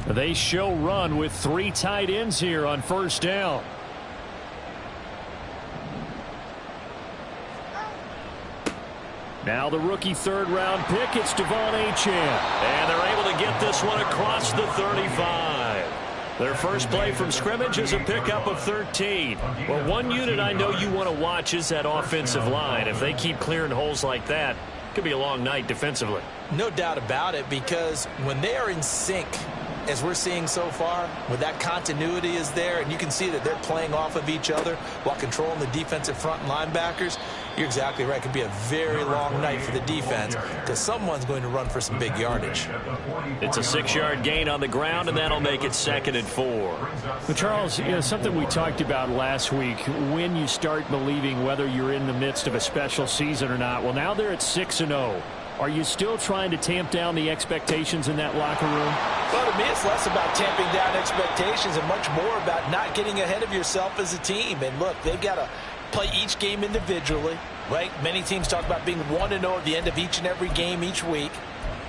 They show run with 3 tight ends here on first down. Now the rookie third-round pick, it's Devon Achane. And they're able to get this one across the 35. Their first play from scrimmage is a pickup of 13. Well, one unit I know you want to watch is that offensive line. If they keep clearing holes like that, it could be a long night defensively. No doubt about it, because when they are in sync, as we're seeing so far, when that continuity is there, and you can see that they're playing off of each other while controlling the defensive front and linebackers, you're exactly right. It could be a very long night for the defense because someone's going to run for some big yardage. It's a 6-yard gain on the ground, and that'll make it 2nd and 4. Well, Charles, something we talked about last week, when you start believing whether you're in the midst of a special season or not. Well, now they're at 6-0. Are you still trying to tamp down the expectations in that locker room? Well, to me, it's less about tamping down expectations and much more about not getting ahead of yourself as a team. And look, they've got to play each game individually, right? Many teams talk about being 1-0 at the end of each and every game each week.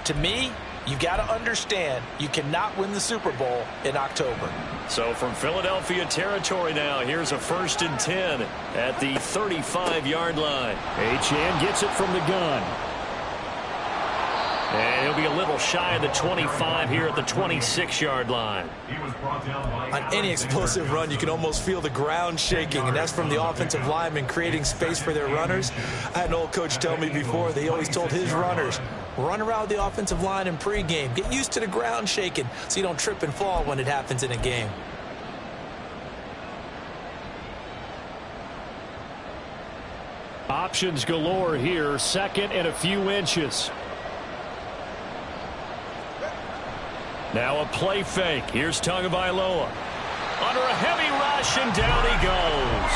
To me, you've got to understand you cannot win the Super Bowl in October. So from Philadelphia territory now, here's a 1st and 10 at the 35-yard line. Achane gets it from the gun. And he'll be a little shy of the 25 here at the 26-yard line. On any explosive run, you can almost feel the ground shaking, and that's from the offensive linemen creating space for their runners. I had an old coach tell me before, they always told his runners, run around the offensive line in pregame. Get used to the ground shaking so you don't trip and fall when it happens in a game. Options galore here, 2nd and a few inches. Now a play fake. Here's Tagovailoa. Under a heavy rush, and down he goes.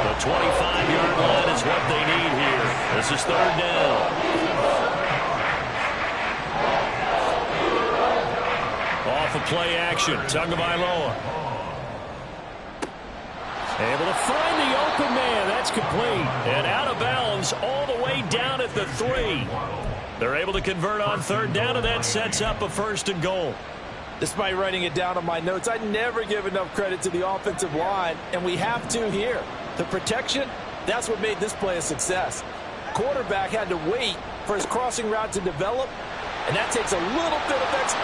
The 25-yard line is what they need here. This is 3rd down. Off of play action, Tagovailoa. Able to find the open man. That's complete. And out of bounds all the way down at the 3. They're able to convert on 3rd down, and that sets up a 1st and goal. Despite writing it down on my notes, I never give enough credit to the offensive line, and we have to here. The protection, that's what made this play a success. Quarterback had to wait for his crossing route to develop, and that takes a little bit of extra.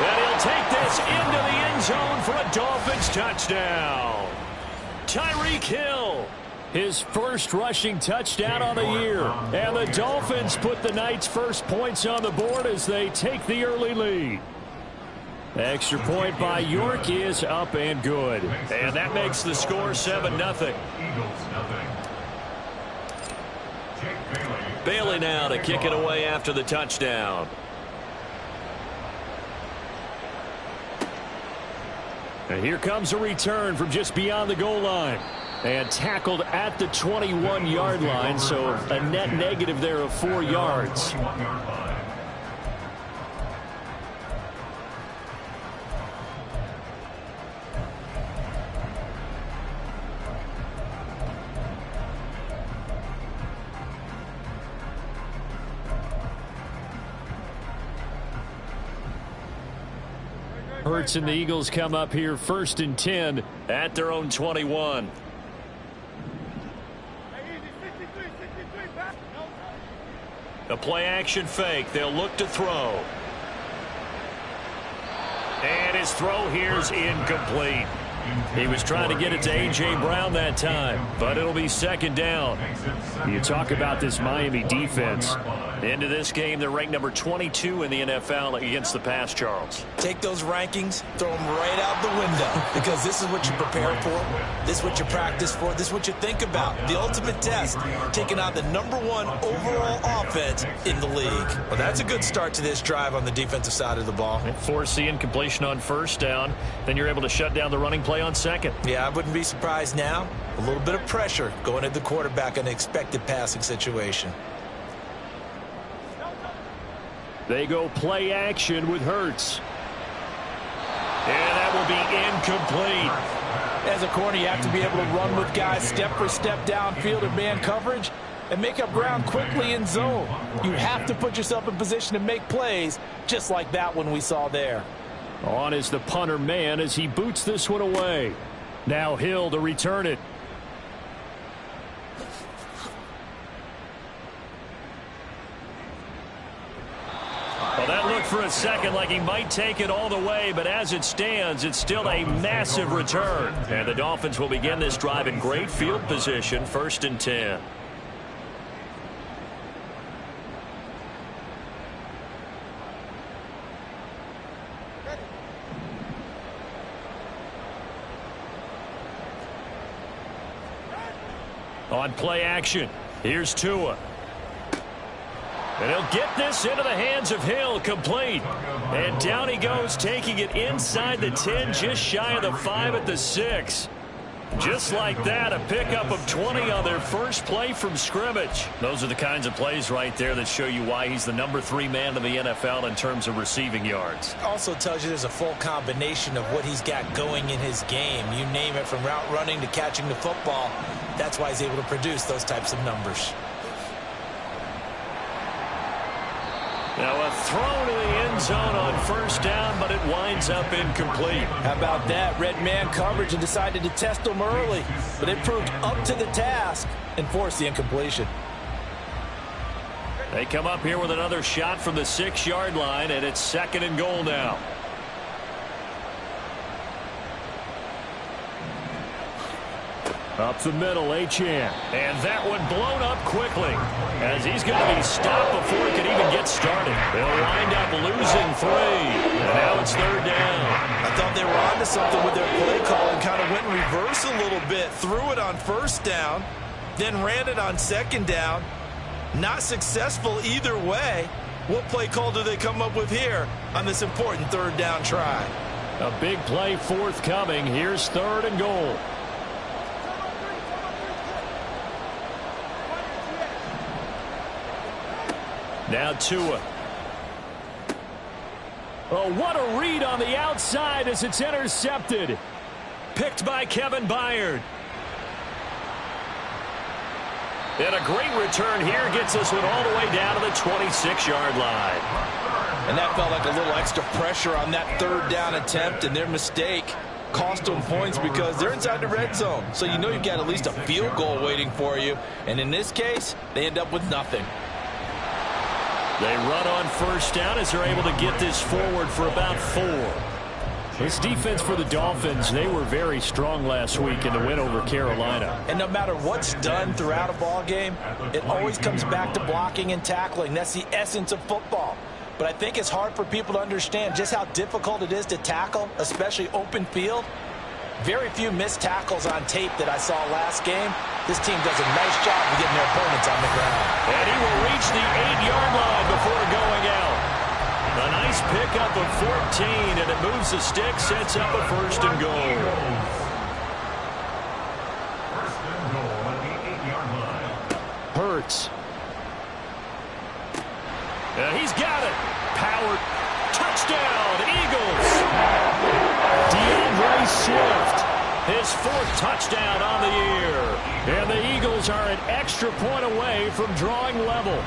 And he'll take this into the end zone for a Dolphins touchdown. Tyreek Hill. His first rushing touchdown on the year. And the Dolphins put the night's first points on the board as they take the early lead. Extra point by York is up and good. And that makes the score 7-0. Bailey now to kick it away after the touchdown. And here comes a return from just beyond the goal line. And tackled at the 21-yard line, so a net negative there of 4 yards. Hurts and the Eagles come up here 1st and 10 at their own 21. A play-action fake. They'll look to throw. And his throw here's incomplete. He was trying to get it to A.J. Brown that time, but it'll be 2nd down. You talk about this Miami defense. Into this game, they're ranked number 22 in the NFL against the pass, Charles. Take those rankings, throw them right out the window, because this is what you prepare for, this is what you practice for, this is what you think about. The ultimate test, taking on the #1 overall offense in the league. Well, that's a good start to this drive on the defensive side of the ball. Force the incompletion on 1st down, then you're able to shut down the running play on 2nd. Yeah, I wouldn't be surprised now. A little bit of pressure going at the quarterback in an expected passing situation. They go play action with Hurts. And that will be incomplete. As a corner, you have to be able to run with guys step for step downfield in man coverage and make up ground quickly in zone. You have to put yourself in position to make plays just like that one we saw there. On is the punter man as he boots this one away. Now Hill to return it. Well, that looked for a second like he might take it all the way, but as it stands, it's still a massive return. And the Dolphins will begin this drive in great field position, 1st and 10. On play action, here's Tua. And he'll get this into the hands of Hill, complete. And down he goes, taking it inside the 10, just shy of the 5 at the 6. Just like that, a pickup of 20 on their first play from scrimmage. Those are the kinds of plays right there that show you why he's the number 3 man in the NFL in terms of receiving yards. Also tells you there's a full combination of what he's got going in his game. You name it, from route running to catching the football. That's why he's able to produce those types of numbers. Now a throw to the end zone on 1st down, but it winds up incomplete. How about that? Red man coverage and decided to test them early. But it proved up to the task and forced the incompletion. They come up here with another shot from the 6-yard line, and it's 2nd and goal now. Up the middle, Achane. And that one blown up quickly as he's going to be stopped before he can even get started. They'll wind up losing 3. And now it's 3rd down. I thought they were onto something with their play call and kind of went in reverse a little bit. Threw it on 1st down, then ran it on 2nd down. Not successful either way. What play call do they come up with here on this important 3rd down try? A big play forthcoming. Here's 3rd and goal. Now Tua. Oh, what a read on the outside as it's intercepted. Picked by Kevin Byard. And a great return here gets this one all the way down to the 26-yard line. And that felt like a little extra pressure on that 3rd down attempt, and their mistake cost them points because they're inside the red zone. So you know you've got at least a field goal waiting for you. And in this case, they end up with nothing. They run on 1st down as they're able to get this forward for about 4. This defense for the Dolphins, they were very strong last week in the win over Carolina. And no matter what's done throughout a ball game, it always comes back to blocking and tackling. That's the essence of football. But I think it's hard for people to understand just how difficult it is to tackle, especially open field. Very few missed tackles on tape that I saw last game. This team does a nice job of getting their opponents on the ground. And he will reach the 8-yard line before going out. A nice pickup of 14, and it moves the stick, sets up a 1st and goal. 1st and goal at the 8-yard line. Hurts. He's got it. Power. Touchdown, Eagles. DeAndre Swift. His 4th touchdown on the year. And the Eagles are an extra point away from drawing level.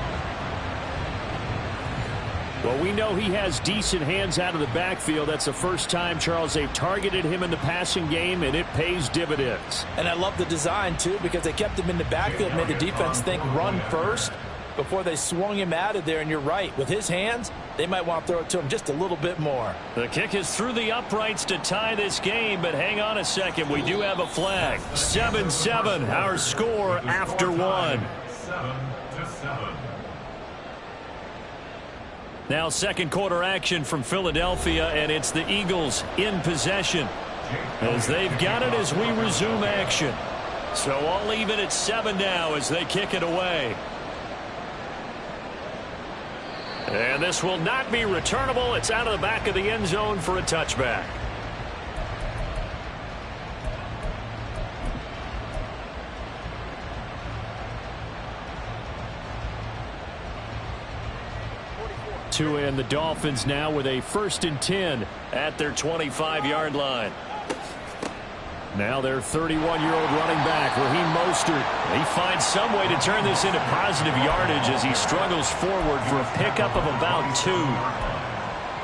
Well, we know he has decent hands out of the backfield. That's the first time, Charles, they've targeted him in the passing game, and it pays dividends. And I love the design, too, because they kept him in the backfield, made the defense think run first before they swung him out of there. And you're right, with his hands, they might want to throw it to him just a little bit more. The kick is through the uprights to tie this game, but hang on a second. We do have a flag. 7-7, our score after 1. 7-7. Now 2nd quarter action from Philadelphia, and it's the Eagles in possession as they've got it as we resume action. So all even at 7 now as they kick it away. And this will not be returnable. It's out of the back of the end zone for a touchback. Tua and the Dolphins now with a 1st and 10 at their 25-yard line. Now their 31-year-old running back, Raheem Mostert. He finds some way to turn this into positive yardage as he struggles forward for a pickup of about 2.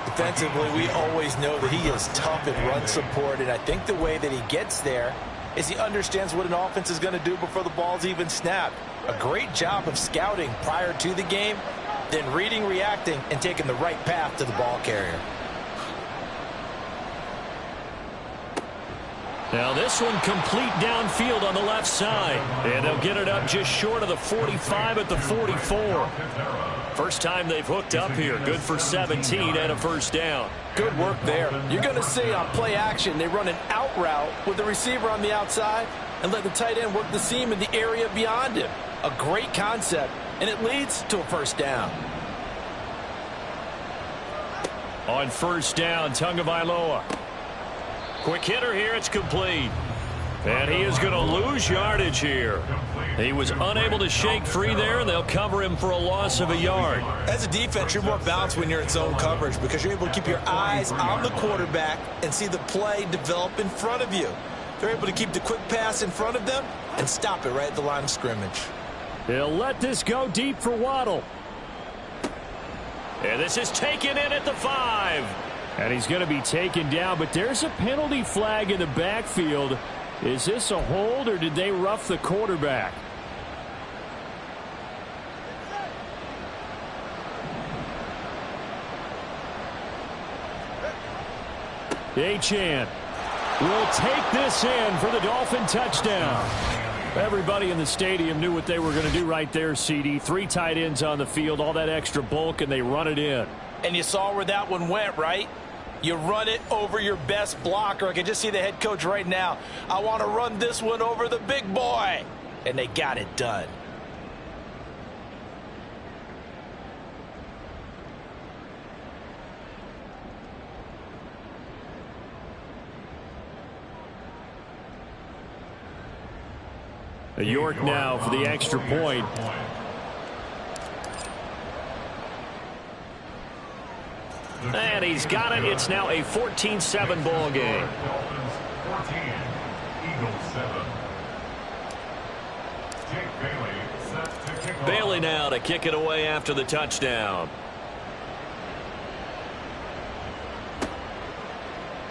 Defensively, we always know that he is tough in run support, and I think the way that he gets there is he understands what an offense is going to do before the ball's even snapped. A great job of scouting prior to the game, then reading, reacting, and taking the right path to the ball carrier. Now this one complete downfield on the left side. And they'll get it up just short of the 45 at the 44. First time they've hooked up here. Good for 17 and a first down. Good work there. You're going to see on play action, they run an out route with the receiver on the outside and let the tight end work the seam in the area beyond him. A great concept, and it leads to a first down. On first down, Tagovailoa. Quick hitter here, it's complete. And he is going to lose yardage here. He was unable to shake free there, and they'll cover him for a loss of a yard. As a defense, you're more balanced when you're in zone coverage because you're able to keep your eyes on the quarterback and see the play develop in front of you. They're able to keep the quick pass in front of them and stop it right at the line of scrimmage. They'll let this go deep for Waddle. And this is taken in at the 5. And he's going to be taken down, but there's a penalty flag in the backfield. Is this a hold, or did they rough the quarterback? Achane will take this in for the Dolphin touchdown. Everybody in the stadium knew what they were going to do right there, CD. 3 tight ends on the field, all that extra bulk, and they run it in. And you saw where that one went, right? You run it over your best blocker. I can just see the head coach right now. I want to run this one over the big boy. And they got it done. York now for the extra point. And he's got it. It's now a 14-7 ball game. Dolphins 14, Eagles 7. Jake Bailey set to kick off. Bailey now to kick it away after the touchdown.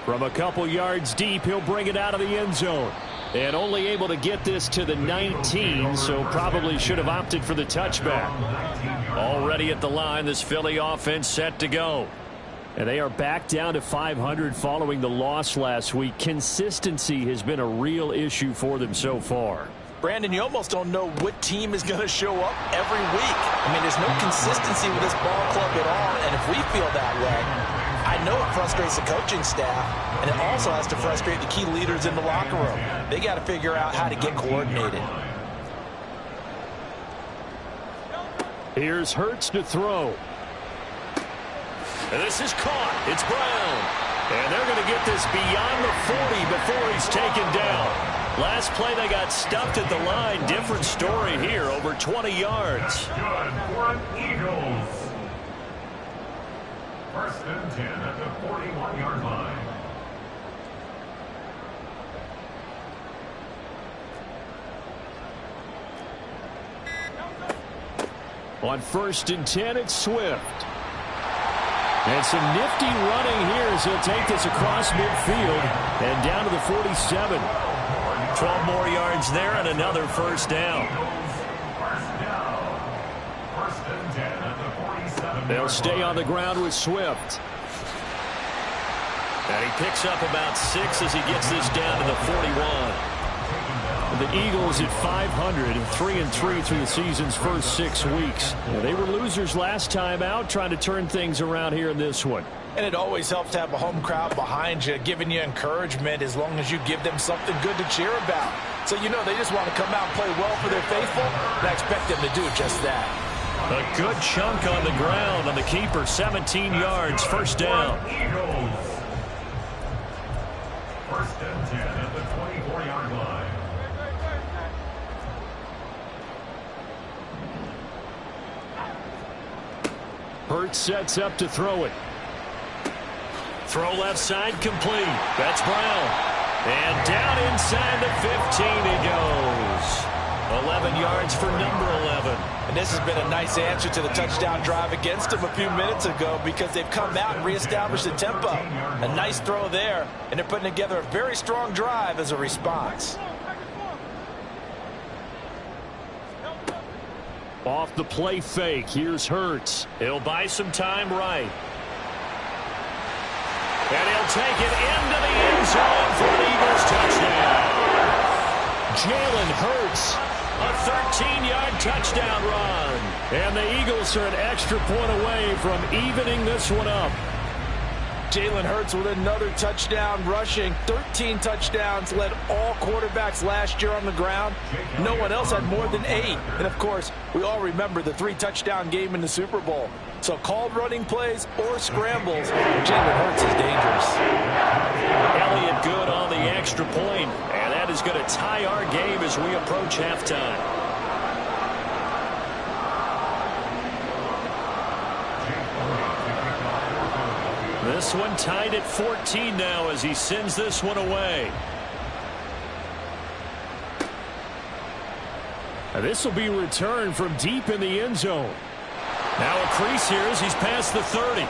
From a couple yards deep, he'll bring it out of the end zone. And only able to get this to the 19, so probably should have opted for the touchback. Already at the line, this Philly offense set to go. And they are back down to 500 following the loss last week. Consistency has been a real issue for them so far. Brandon, you almost don't know what team is going to show up every week. I mean, there's no consistency with this ball club at all, and if we feel that way, I know it frustrates the coaching staff, and it also has to frustrate the key leaders in the locker room. They got to figure out how to get coordinated. Here's Hurts to throw. And this is caught. It's Brown. And they're going to get this beyond the 40 before he's taken down. Last play, they got stuffed at the line. Different story here, over 20 yards. Good for an Eagles. First and 10 at the 41-yard line. On first and 10, it's Swift. And some nifty running here as he'll take this across midfield and down to the 47. 12 more yards there and another first down. First and 10 at the 47. They'll stay on the ground with Swift. And he picks up about 6 as he gets this down to the 41. The Eagles at 500 and 3-3 through the season's first 6 weeks. They were losers last time out, trying to turn things around here in this one. And it always helps to have a home crowd behind you, giving you encouragement as long as you give them something good to cheer about. So you know they just want to come out and play well for their faithful, and I expect them to do just that. A good chunk on the ground on the keeper, 17 yards, first down. Eagles. First and 10 at the 24-yard line. Hurts sets up to throw it. Throw left side complete. That's Brown. And down inside the 15 he goes. 11 yards. yards for number 11. And this has been a nice answer to the touchdown drive against them a few minutes ago because they've come out and reestablished the tempo. A nice throw there, and they're putting together a very strong drive as a response. Off the play fake, here's Hurts. He'll buy some time right. And he'll take it into the end zone for an Eagles touchdown. Jalen Hurts. A 13-yard touchdown run. And the Eagles are an extra point away from evening this one up. Jalen Hurts with another touchdown rushing. 13 touchdowns, led all quarterbacks last year on the ground. No one else had more than 8. And, of course, we all remember the 3-touchdown game in the Super Bowl. So called running plays or scrambles, Jalen Hurts is dangerous. Elliott good on the extra point, and that is going to tie our game as we approach halftime. This one tied at 14 now as he sends this one away. This will be returned from deep in the end zone. Now a crease here as he's past the 30.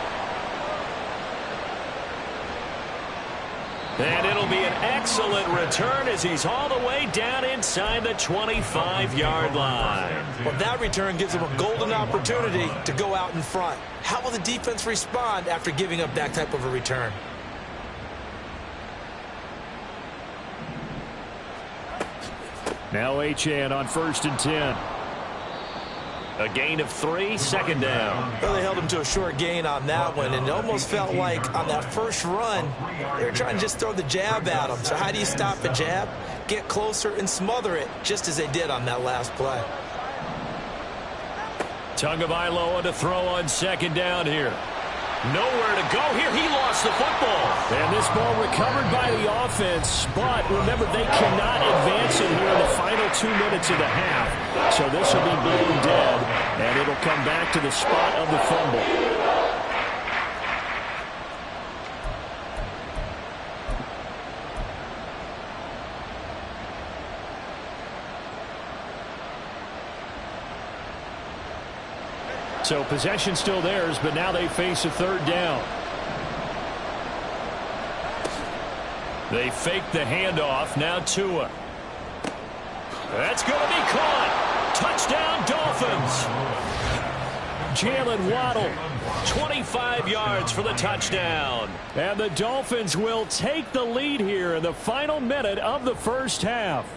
And it'll be an excellent return as he's all the way down inside the 25-yard line. Well, that return gives him a golden opportunity to go out in front. How will the defense respond after giving up that type of a return? Now HN on 1st and 10. A gain of 3, second down. Well, they held him to a short gain on that one, and it almost felt like on that first run, they were trying to just throw the jab at him. So how do you stop a jab? Get closer and smother it, just as they did on that last play. Tagovailoa to throw on second down here. Nowhere to go here. He lost the football. And this ball recovered by the offense, but remember, they cannot advance it here in the final 2 minutes of the half. So this will be blown dead, and it'll come back to the spot of the fumble. So possession still theirs, but now they face a 3rd down. They fake the handoff. Now Tua. That's going to be caught. Touchdown, Dolphins. Jalen Waddle. 25 yards for the touchdown. And the Dolphins will take the lead here in the final minute of the first half.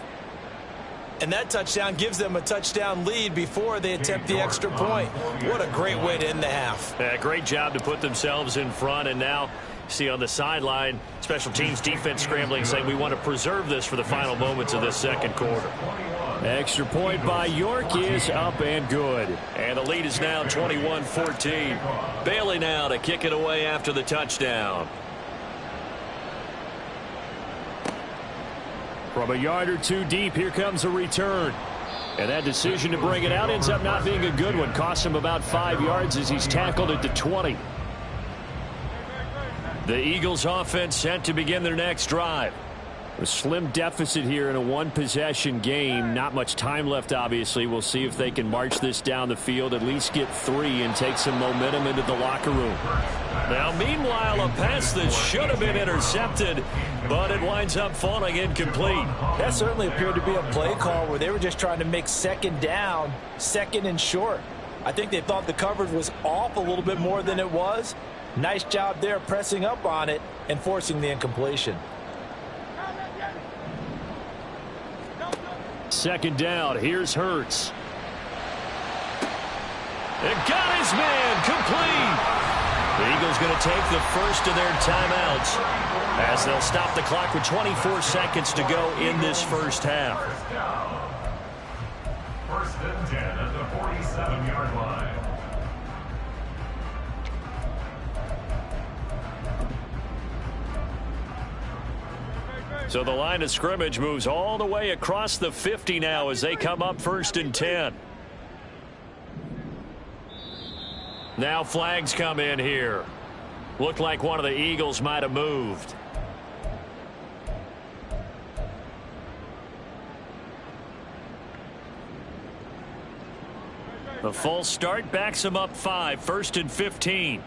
And that touchdown gives them a touchdown lead before they attempt the extra point. What a great way to end the half. Great job to put themselves in front. And now, see on the sideline, special teams defense scrambling, saying we want to preserve this for the final moments of this second quarter. Extra point by York is up and good. And the lead is now 21-14. Bailey now to kick it away after the touchdown. From a yard or 2 deep, here comes a return. And that decision to bring it out ends up not being a good one. Costs him about 5 yards as he's tackled at the 20. The Eagles offense set to begin their next drive. A slim deficit here in a 1-possession game. Not much time left, obviously. We'll see if they can march this down the field, at least get 3 and take some momentum into the locker room. Now, meanwhile, a pass that should have been intercepted, but it winds up falling incomplete. That certainly appeared to be a play call where they were just trying to make second down, second and short. I think they thought the coverage was off a little bit more than it was. Nice job there pressing up on it and forcing the incompletion. Second down. Here's Hurts. It got his man complete. The Eagles going to take the first of their timeouts as they'll stop the clock with 24 seconds to go in this first half. First and 10 at the 47-yard line. So the line of scrimmage moves all the way across the 50 now as they come up 1st and 10. Now flags come in here. Looked like one of the Eagles might have moved. The false start backs him up 5, 1st and 15.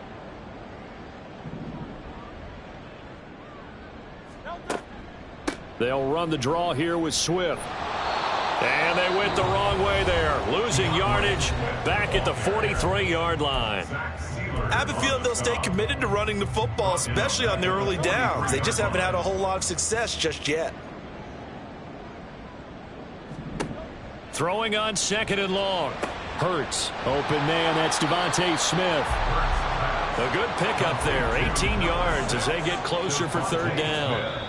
They'll run the draw here with Swift. And they went the wrong way there, losing yardage back at the 43-yard line. I have a feeling they'll stay committed to running the football, especially on their early downs. They just haven't had a whole lot of success just yet. Throwing on 2nd and long. Hurts. Open man, that's Devontae Smith. A good pickup there, 18 yards as they get closer for 3rd down.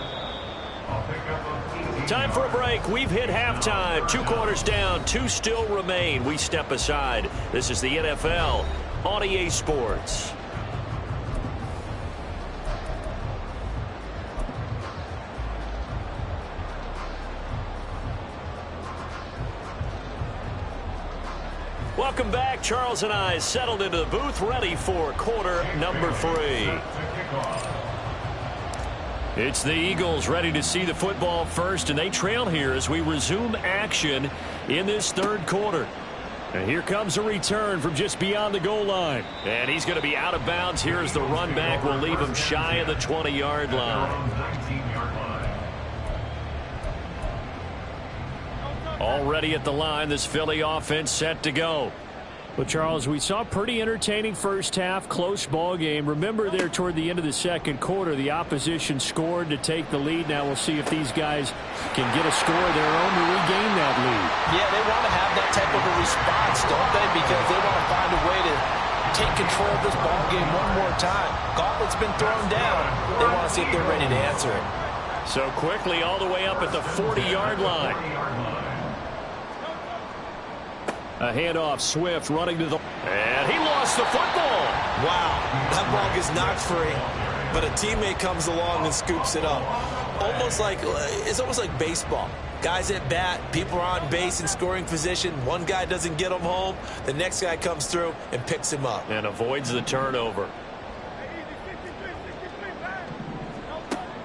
Time for a break. We've hit halftime. 2 quarters down, 2 still remain. We step aside. This is the NFL on EA Sports. Welcome back. Charles and I settled into the booth, ready for quarter number 3. It's the Eagles ready to see the football first, and they trail here as we resume action in this 3rd quarter. And here comes a return from just beyond the goal line. And he's going to be out of bounds here as the run back will leave him shy of the 20-yard line. Already at the line, this Philly offense set to go. Well, Charles, we saw a pretty entertaining first half, close ball game. Remember there toward the end of the 2nd quarter, the opposition scored to take the lead. Now we'll see if these guys can get a score of their own to regain that lead. Yeah, they want to have that type of a response, don't they? Because they want to find a way to take control of this ball game one more time. Gauntlet's been thrown down. They want to see if they're ready to answer it. So quickly all the way up at the 40-yard line. A handoff, Swift running to the... And he lost the football. Wow, that ball gets knocked free, but a teammate comes along and scoops it up. It's almost like baseball. Guys at bat, people are on base in scoring position. One guy doesn't get him home. The next guy comes through and picks him up. And avoids the turnover.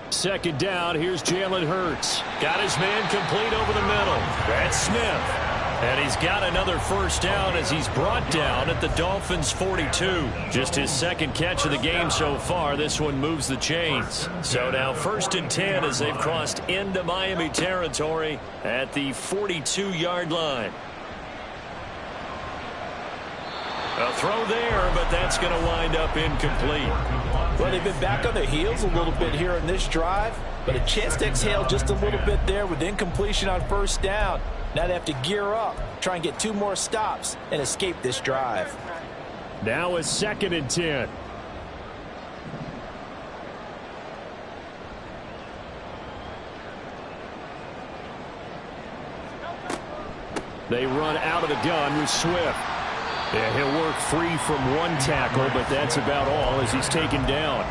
2nd down, here's Jalen Hurts. Got his man complete over the middle. That's Smith. And he's got another 1st down as he's brought down at the Dolphins' 42. Just his 2nd catch of the game so far. This one moves the chains. So now 1st and 10 as they've crossed into Miami territory at the 42-yard line. A throw there, but that's going to wind up incomplete. Well, they've been back on their heels a little bit here in this drive, but a chance to exhale just a little bit there with incompletion on 1st down. Now they have to gear up, try and get 2 more stops, and escape this drive. Now a 2nd and 10. They run out of the gun with Swift. Yeah, he'll work free from 1 tackle, but that's about all as he's taken down.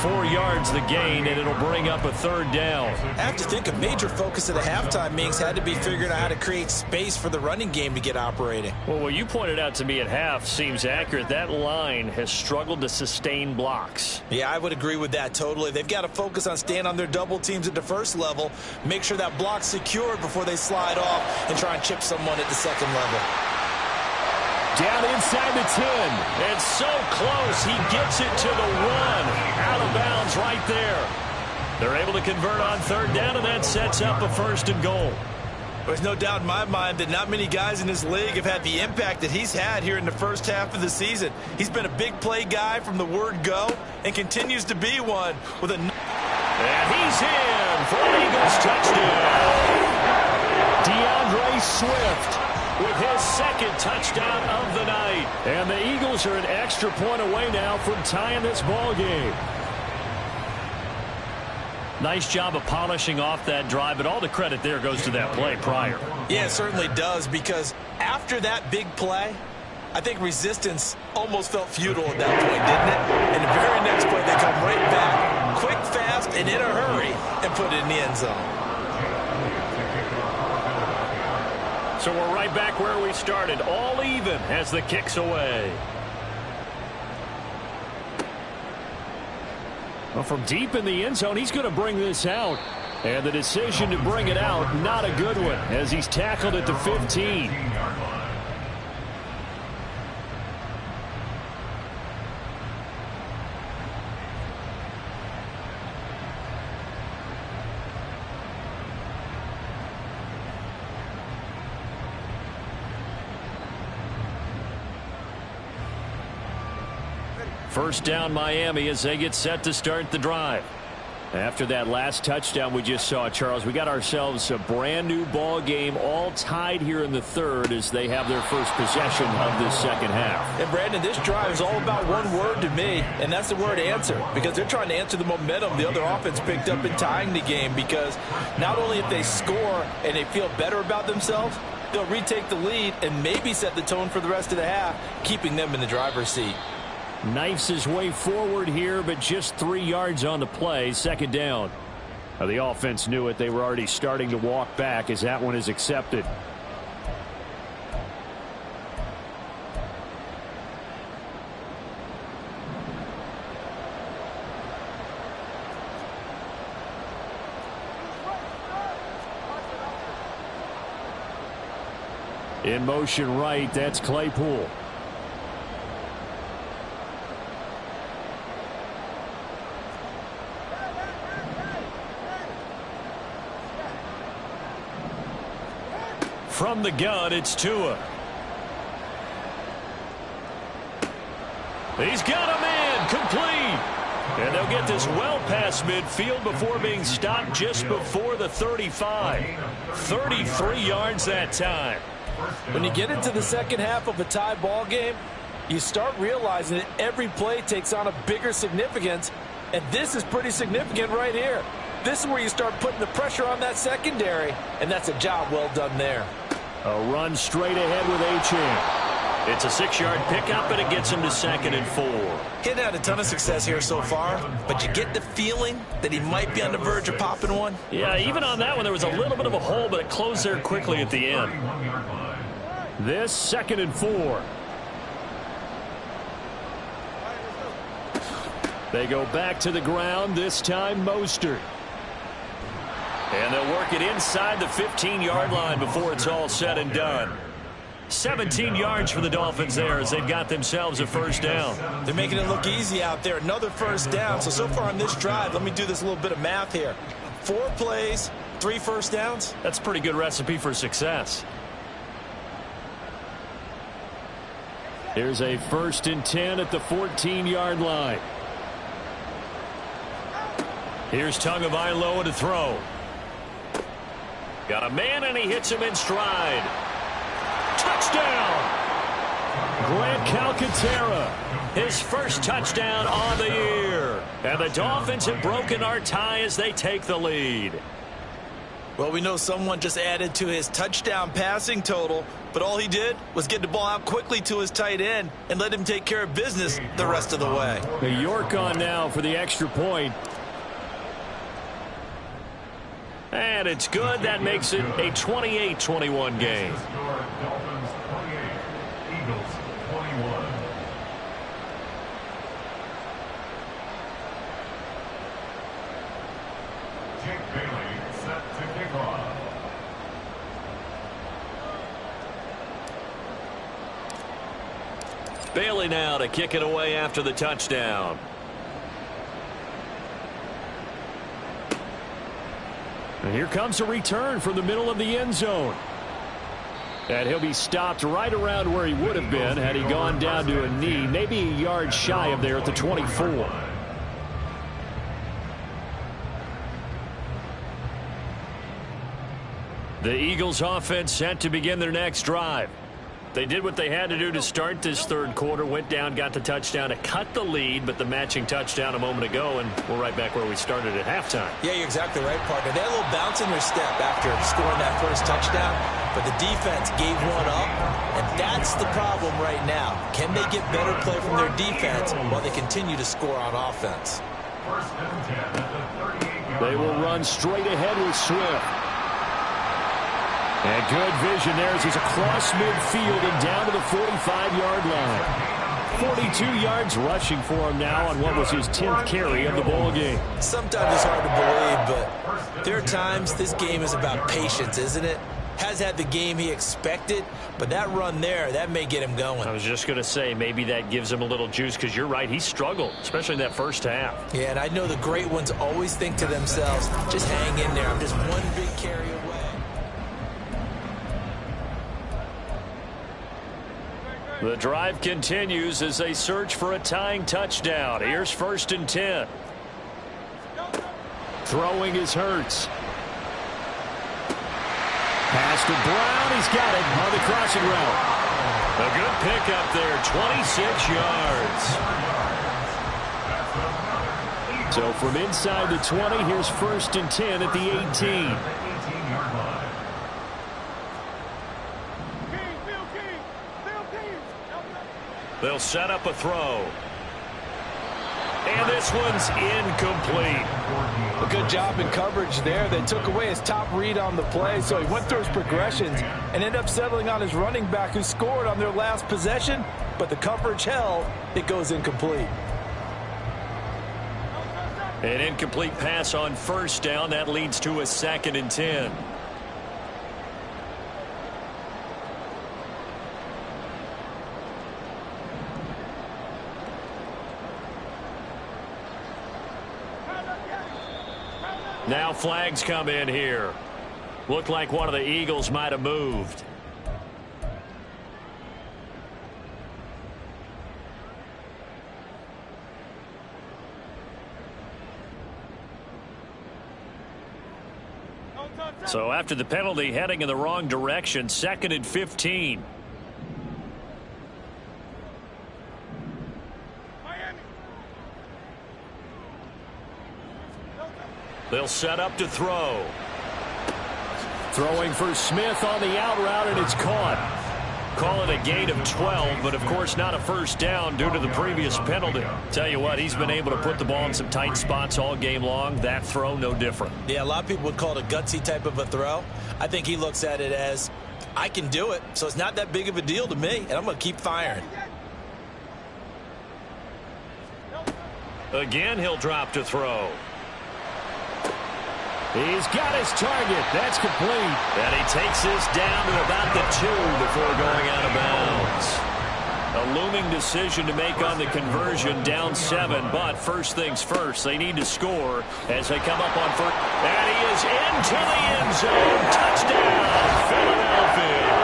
4 yards the gain, and it'll bring up a 3rd down. I have to think a major focus of the halftime meetings had to be figuring out how to create space for the running game to get operating. Well, what you pointed out to me at half seems accurate. That line has struggled to sustain blocks. Yeah, I would agree with that totally. They've got to focus on staying on their double teams at the 1st level, make sure that block's secured before they slide off and try and chip someone at the 2nd level. Down inside the 10. And so close, he gets it to the 1. Out of bounds right there. They're able to convert on 3rd down, and that sets up a 1st and goal. There's no doubt in my mind that not many guys in this league have had the impact that he's had here in the 1st half of the season. He's been a big play guy from the word go and continues to be one with a... And he's in for an Eagles touchdown. DeAndre Swift with his 2nd touchdown of the night. And the Eagles are an extra point away now from tying this ball game. Nice job of polishing off that drive, but all the credit there goes to that play prior. Yeah, it certainly does, because after that big play, I think resistance almost felt futile at that point, didn't it? And the very next play, they come right back, quick, fast, and in a hurry, and put it in the end zone. So we're right back where we started, all even as the kick's away. Well, from deep in the end zone, he's going to bring this out. And the decision to bring it out, not a good one, as he's tackled at the 15. First down Miami as they get set to start the drive. After that last touchdown we just saw, Charles, we got ourselves a brand new ball game, all tied here in the third as they have their first possession of this second half. And Brandon, this drive is all about one word to me, and that's the word answer, because they're trying to answer the momentum the other offense picked up in tying the game, because not only if they score and they feel better about themselves, they'll retake the lead and maybe set the tone for the rest of the half, keeping them in the driver's seat. Knifes his way forward here, but just 3 yards on the play. Second down. Now, the offense knew it. They were already starting to walk back as that one is accepted. In motion right, that's Claypool. From the gun, it's Tua. He's got a man, complete. And they'll get this well past midfield before being stopped just before the 35. 33 yards that time. When you get into the second half of a tie ball game, you start realizing that every play takes on a bigger significance, and this is pretty significant right here. This is where you start putting the pressure on that secondary, and that's a job well done there. A run straight ahead with Achane. It's a 6-yard pickup, and it gets him to 2nd and 4. He hasn't had a ton of success here so far, but you get the feeling that he might be on the verge of popping one. Yeah, even on that one, there was a little bit of a hole, but it closed there quickly at the end. This 2nd and 4. They go back to the ground, this time Mostert. And they'll work it inside the 15-yard line before it's all said and done. 17 yards for the Dolphins there as they've got themselves a first down. They're making it look easy out there. Another first down. So far on this drive, let me do this little bit of math here. 4 plays, 3 first downs. That's a pretty good recipe for success. Here's a 1st and 10 at the 14-yard line. Here's Tagovailoa to throw. Got a man, and he hits him in stride. Touchdown! Grant Calcaterra. His first touchdown on the year. And the Dolphins have broken our tie as they take the lead. Well, we know someone just added to his touchdown passing total, but all he did was get the ball out quickly to his tight end and let him take care of business the rest of the way. York on now for the extra point. And it's good. That makes it a 28-21 game. Dolphins 28, Eagles 21. Jake Bailey set to kick off. Bailey now to kick it away after the touchdown. And here comes a return from the middle of the end zone. And he'll be stopped right around where he would have been had he gone down to a knee, maybe a yard shy of there at the 24. The Eagles offense set to begin their next drive. They did what they had to do to start this third quarter, went down, got the touchdown to cut the lead, but the matching touchdown a moment ago, and we're right back where we started at halftime. Yeah, you're exactly right, partner. They had a little bounce in their step after scoring that first touchdown, but the defense gave one up, and that's the problem right now. Can they get better play from their defense while they continue to score on offense? First and 10 at the 38-yard They will run straight ahead with Swift. And good vision there as he's across midfield and down to the 45-yard line. 42 yards rushing for him now on what was his 10th carry of the ball game. Sometimes it's hard to believe, but there are times this game is about patience, isn't it? Has had the game he expected, but that run there, that may get him going. I was just going to say maybe that gives him a little juice because you're right, he struggled, especially in that first half. Yeah, and I know the great ones always think to themselves, just hang in there. I'm just one big carry away. The drive continues as they search for a tying touchdown. Here's 1st and 10. Throwing is Hurts. Pass to Brown. He's got it on the crossing route. A good pickup there, 26 yards. So from inside the 20, here's 1st and 10 at the 18. They'll set up a throw. And this one's incomplete. A good job in coverage there. They took away his top read on the play, so he went through his progressions and ended up settling on his running back who scored on their last possession, but the coverage held. It goes incomplete. An incomplete pass on 1st down. That leads to a 2nd and 10. Now flags come in here. Looked like one of the Eagles might have moved. So after the penalty, heading in the wrong direction, 2nd and 15. They'll set up to throw. Throwing for Smith on the out route, and it's caught. Call it a gain of 12, but of course not a 1st down due to the previous penalty. Tell you what, he's been able to put the ball in some tight spots all game long. That throw, no different. Yeah, a lot of people would call it a gutsy type of a throw. I think he looks at it as, I can do it, so it's not that big of a deal to me, and I'm going to keep firing. Again, he'll drop to throw. He's got his target. That's complete. And he takes this down to about the 2 before going out of bounds. A looming decision to make on the conversion, down 7. But first things first, they need to score as they come up on 1st. And he is into the end zone. Touchdown, Philadelphia.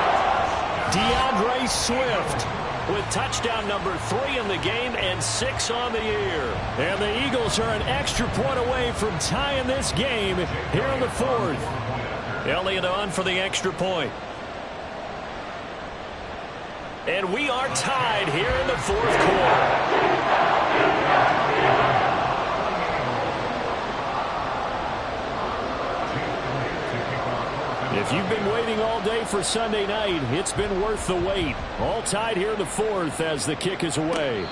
DeAndre Swift with touchdown number 3 in the game and 6 on the year. And the Eagles are an extra point away from tying this game here in the 4th. Elliott on for the extra point. And we are tied here in the 4th quarter. If you've been waiting all day for Sunday night, it's been worth the wait. All tied here in the 4th as the kick is away.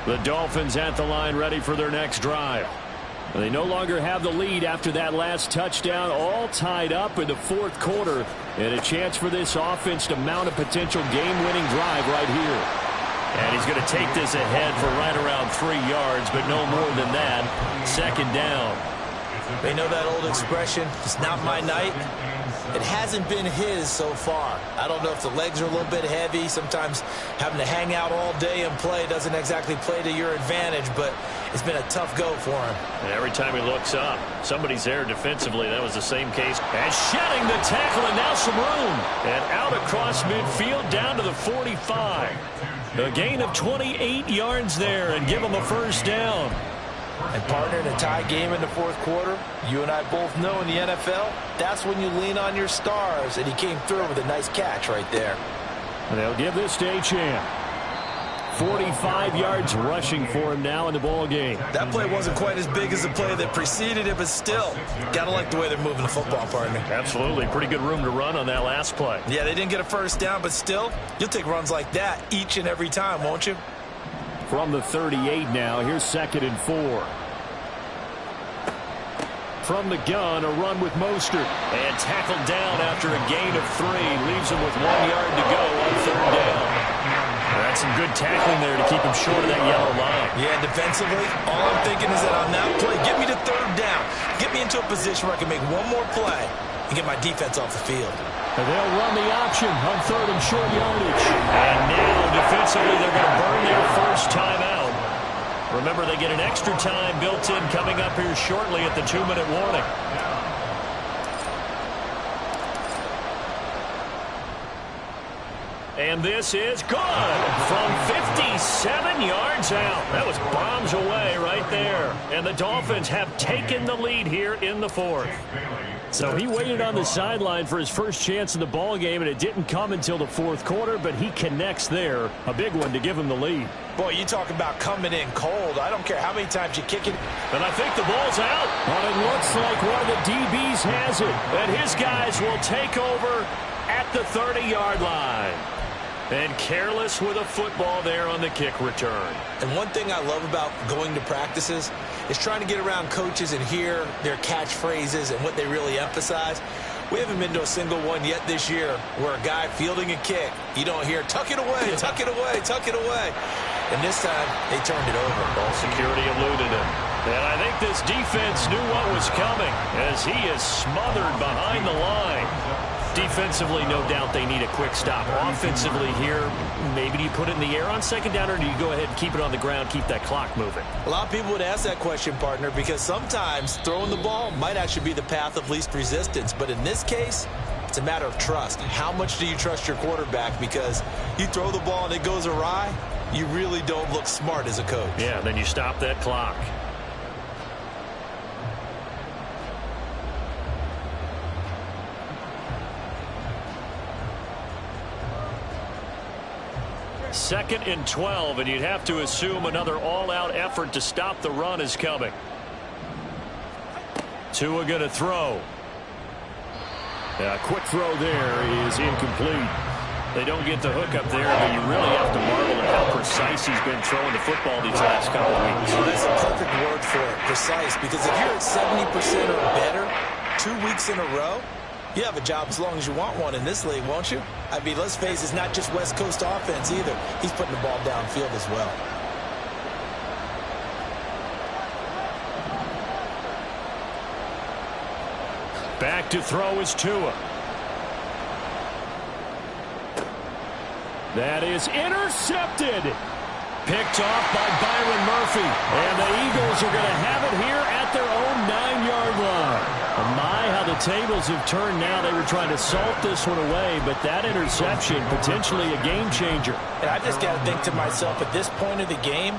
The Dolphins at the line ready for their next drive. They no longer have the lead after that last touchdown, all tied up in the 4th quarter, and a chance for this offense to mount a potential game-winning drive right here. And he's going to take this ahead for right around 3 yards, but no more than that. 2nd down. They know that old expression, it's not my night. It hasn't been his so far. I don't know if the legs are a little bit heavy. Sometimes having to hang out all day and play doesn't exactly play to your advantage, but it's been a tough go for him. And every time he looks up, somebody's there defensively. That was the same case. And shedding the tackle, and now some room. And out across midfield down to the 45. A gain of 28 yards there and give him a 1st down. And partner, in a tie game in the 4th quarter, you and I both know in the NFL, that's when you lean on your stars, and he came through with a nice catch right there. And they'll give this to Achane. 45 yards rushing for him now in the ball game. That play wasn't quite as big as the play that preceded it, but still, gotta like the way they're moving the football, partner. Absolutely. Pretty good room to run on that last play. Yeah, they didn't get a 1st down, but still, you'll take runs like that each and every time, won't you? From the 38 now, here's 2nd and 4. From the gun, a run with Mostert. And tackled down after a gain of 3. Leaves him with 1 yard to go on 3rd down. That's some good tackling there to keep him short of that yellow line. Yeah, defensively, all I'm thinking is that on that play, get me to 3rd down. Get me into a position where I can make one more play and get my defense off the field. And they'll run the option on 3rd and short yardage. And now, defensively, they're going to burn their first timeout. Remember, they get an extra time built in coming up here shortly at the 2-minute warning. And this is good from 57 yards out. That was bombs away right there. And the Dolphins have taken the lead here in the 4th. So he waited on the sideline for his first chance in the ball game, and it didn't come until the 4th quarter, but he connects there. A big one to give him the lead. Boy, you talk about coming in cold. I don't care how many times you kick it. And I think the ball's out. Well, it looks like one of the DBs has it. And his guys will take over at the 30-yard line. And careless with a football there on the kick return. And one thing I love about going to practices is trying to get around coaches and hear their catchphrases and what they really emphasize. We haven't been to a single one yet this year where a guy fielding a kick, you don't hear, tuck it away, tuck it away, tuck it away. And this time, they turned it over. Ball security eluded him. And I think this defense knew what was coming as he is smothered behind the line. Defensively, no doubt they need a quick stop. Offensively here, maybe do you put it in the air on 2nd down, or do you go ahead and keep it on the ground, keep that clock moving? A lot of people would ask that question, partner, because sometimes throwing the ball might actually be the path of least resistance. But in this case, it's a matter of trust. How much do you trust your quarterback? Because you throw the ball and it goes awry, you really don't look smart as a coach. Yeah, then you stop that clock. Second and 12, and you'd have to assume another all-out effort to stop the run is coming. Tua going to throw. A quick throw there is incomplete. They don't get the hook up there, but you really have to marvel at how precise he's been throwing the football these last couple of weeks. Well, that's a perfect word for it, precise, because if you're at 70% or better 2 weeks in a row, you have a job as long as you want one in this league, won't you? I mean, let's face it, it's not just West Coast offense either. He's putting the ball downfield as well. Back to throw is Tua. That is intercepted. Picked off by Byron Murphy. And the Eagles are going to have it here at their own 9-yard line. My, how the tables have turned now. They were trying to salt this one away, but that interception, potentially a game changer. And I just got to think to myself, at this point of the game,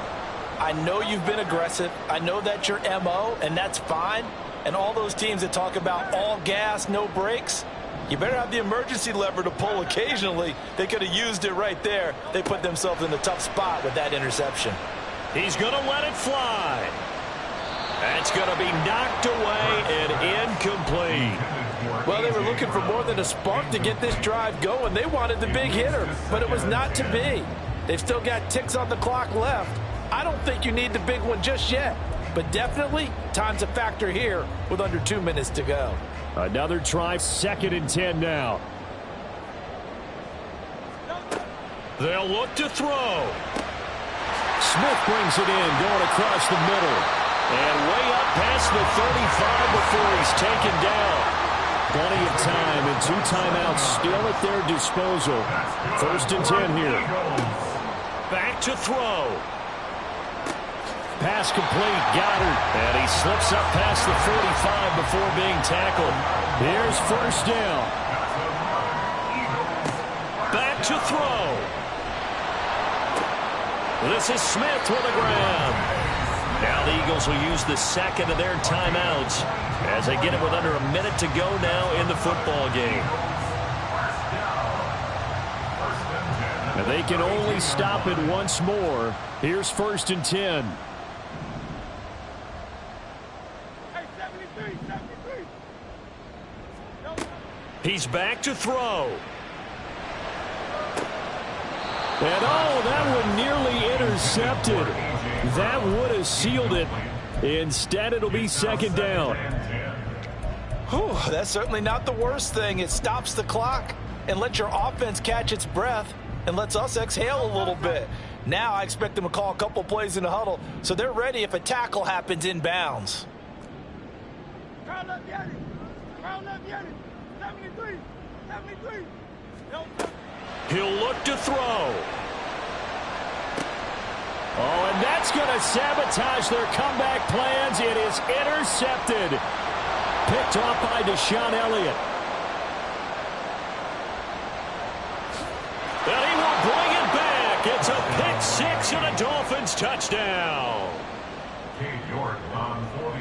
I know you've been aggressive. I know that's your MO, and that's fine. And all those teams that talk about all gas, no brakes, you better have the emergency lever to pull occasionally. They could have used it right there. They put themselves in a tough spot with that interception. He's going to let it fly. That's going to be knocked away and incomplete. Well, they were looking for more than a spark to get this drive going. They wanted the big hitter, but it was not to be. They've still got ticks on the clock left. I don't think you need the big one just yet, but definitely time's a factor here with under 2 minutes to go. Another try, 2nd and 10 now. They'll look to throw. Smith brings it in, going across the middle. And way up past the 35 before he's taken down. Plenty of time and 2 timeouts still at their disposal. 1st and 10 here. Back to throw. Pass complete, Goddard. And he slips up past the 45 before being tackled. Here's 1st down. Back to throw. This is Smith with the grab. Now the Eagles will use the second of their timeouts as they get it with under a minute to go now in the football game. And they can only stop it once more. Here's 1st and 10. He's back to throw. And oh, that one nearly intercepted. That would have sealed it. Instead, it'll be 2nd down. Whew, that's certainly not the worst thing. It stops the clock and lets your offense catch its breath and lets us exhale a little bit. Now I expect them to call a couple plays in the huddle so they're ready if a tackle happens in bounds. He'll look to throw. Oh, and that's going to sabotage their comeback plans. It is intercepted. Picked off by Deshaun Elliott. And he will bring it back. It's a pick six and a Dolphins touchdown.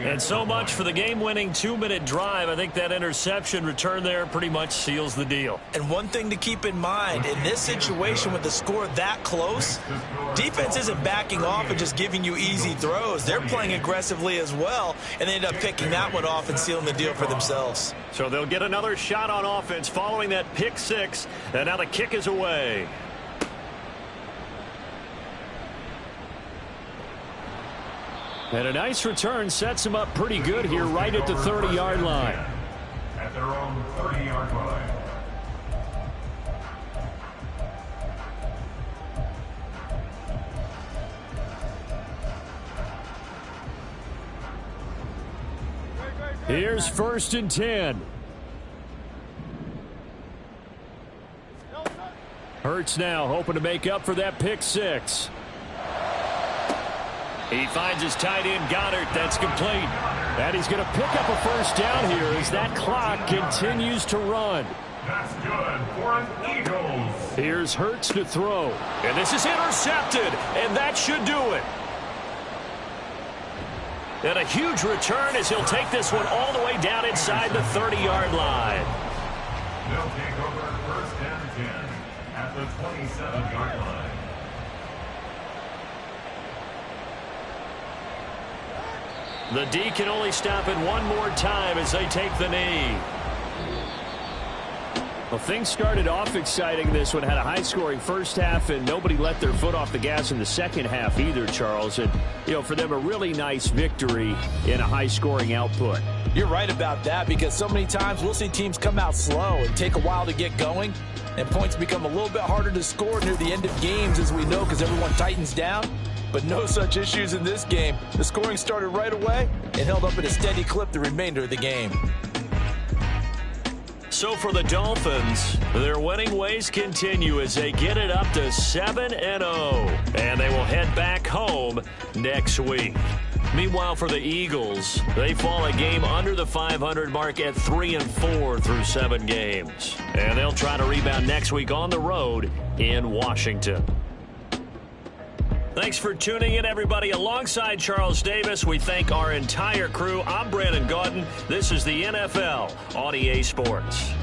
And so much for the game-winning 2-minute drive. I think that interception return there pretty much seals the deal. And one thing to keep in mind, in this situation with the score that close, defense isn't backing off and just giving you easy throws. They're playing aggressively as well, and they end up picking that one off and sealing the deal for themselves. So they'll get another shot on offense following that pick six, and now the kick is away. And a nice return sets him up pretty good here right at the 30-yard line. At their own 30-yard line. Here's 1st and 10. Hurts now hoping to make up for that pick six. He finds his tight end, Goddard. That's complete. And he's going to pick up a first down here as that clock continues to run. That's good for an Eagles. Here's Hurts to throw. And this is intercepted, and that should do it. And a huge return as he'll take this one all the way down inside the 30-yard line. They'll take over 1st and 10 at the 27-yard line. The D can only stop it one more time as they take the knee. Well, things started off exciting. This one had a high-scoring first half, and nobody let their foot off the gas in the second half either, Charles. And, you know, for them, a really nice victory in a high-scoring output. You're right about that, because so many times we'll see teams come out slow and take a while to get going, and points become a little bit harder to score near the end of games, as we know, because everyone tightens down. But no such issues in this game. The scoring started right away and held up at a steady clip the remainder of the game. So for the Dolphins, their winning ways continue as they get it up to 7-0. And they will head back home next week. Meanwhile, for the Eagles, they fall a game under the 500 mark at 3-4 through 7 games. And they'll try to rebound next week on the road in Washington. Thanks for tuning in, everybody. Alongside Charles Davis, we thank our entire crew. I'm Brandon Gaudin. This is the NFL on EA Sports.